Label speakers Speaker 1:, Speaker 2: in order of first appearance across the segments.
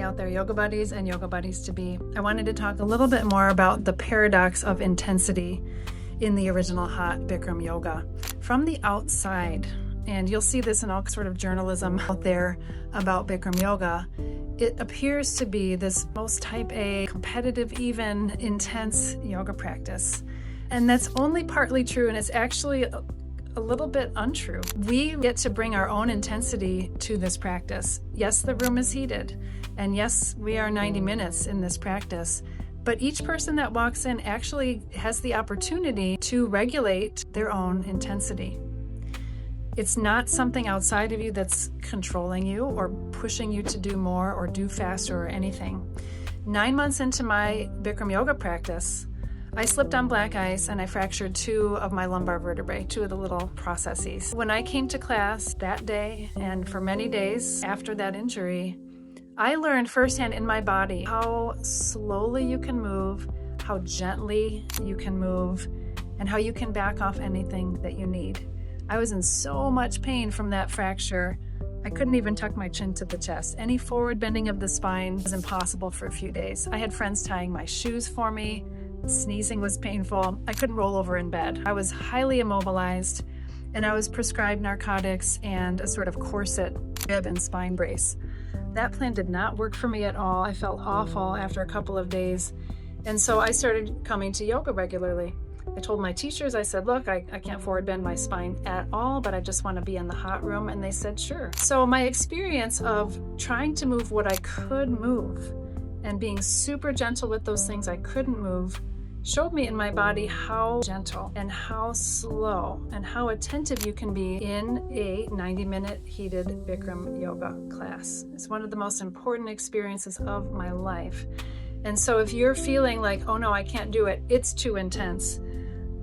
Speaker 1: out there, yoga buddies and yoga buddies to be. I wanted to talk a little bit more about the paradox of intensity in the original hot Bikram Yoga. From the outside, and you'll see this in all sort of journalism out there about Bikram Yoga, it appears to be this most type A, competitive, even intense yoga practice. And that's only partly true, and it's actually a little bit untrue. We get to bring our own intensity to this practice. Yes, the room is heated, and yes, we are 90 minutes in this practice, but each person that walks in actually has the opportunity to regulate their own intensity. It's not something outside of you that's controlling you or pushing you to do more or do faster or anything. 9 months into my Bikram Yoga practice, I slipped on black ice and I fractured 2 of my lumbar vertebrae, 2 of the little processes. When I came to class that day and for many days after that injury, I learned firsthand in my body how slowly you can move, how gently you can move, and how you can back off anything that you need. I was in so much pain from that fracture, I couldn't even tuck my chin to the chest. Any forward bending of the spine was impossible for a few days. I had friends tying my shoes for me. Sneezing was painful. I couldn't roll over in bed. I was highly immobilized, and I was prescribed narcotics and a sort of corset, rib, and spine brace. That plan did not work for me at all. I felt awful after a couple of days, and so I started coming to yoga regularly. I told my teachers, I said, look, I can't forward bend my spine at all, but I just want to be in the hot room, and they said, sure. So my experience of trying to move what I could move and being super gentle with those things I couldn't move showed me in my body how gentle and how slow and how attentive you can be in a 90-minute heated Bikram Yoga class. It's one of the most important experiences of my life. And so if you're feeling like, oh no, I can't do it, it's too intense,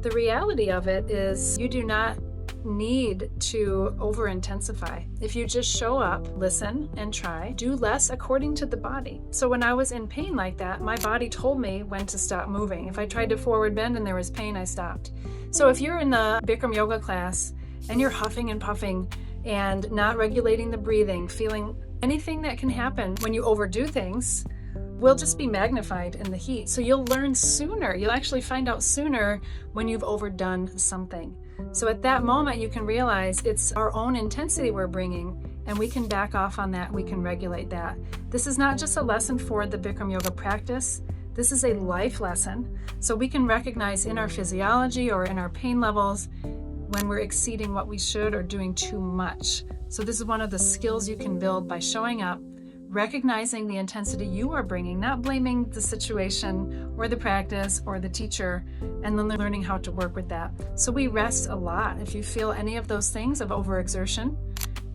Speaker 1: the reality of it is you do not need to over-intensify. If you just show up, listen, and try, do less according to the body. So when I was in pain like that, my body told me when to stop moving. If I tried to forward bend and there was pain, I stopped. So if you're in the Bikram Yoga class and you're huffing and puffing and not regulating the breathing, feeling anything that can happen when you overdo things will just be magnified in the heat. So you'll learn sooner. You'll actually find out sooner when you've overdone something. So at that moment, you can realize it's our own intensity we're bringing, and we can back off on that. We can regulate that. This is not just a lesson for the Bikram Yoga practice. This is a life lesson. So we can recognize in our physiology or in our pain levels when we're exceeding what we should or doing too much. So this is one of the skills you can build by showing up, recognizing the intensity you are bringing, not blaming the situation or the practice or the teacher, and then learning how to work with that. So we rest a lot. If you feel any of those things of overexertion,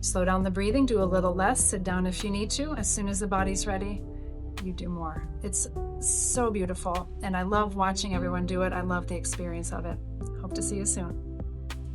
Speaker 1: slow down the breathing, do a little less, sit down if you need to. As soon as the body's ready, you do more. It's so beautiful, and I love watching everyone do it. I love the experience of it. Hope to see you soon.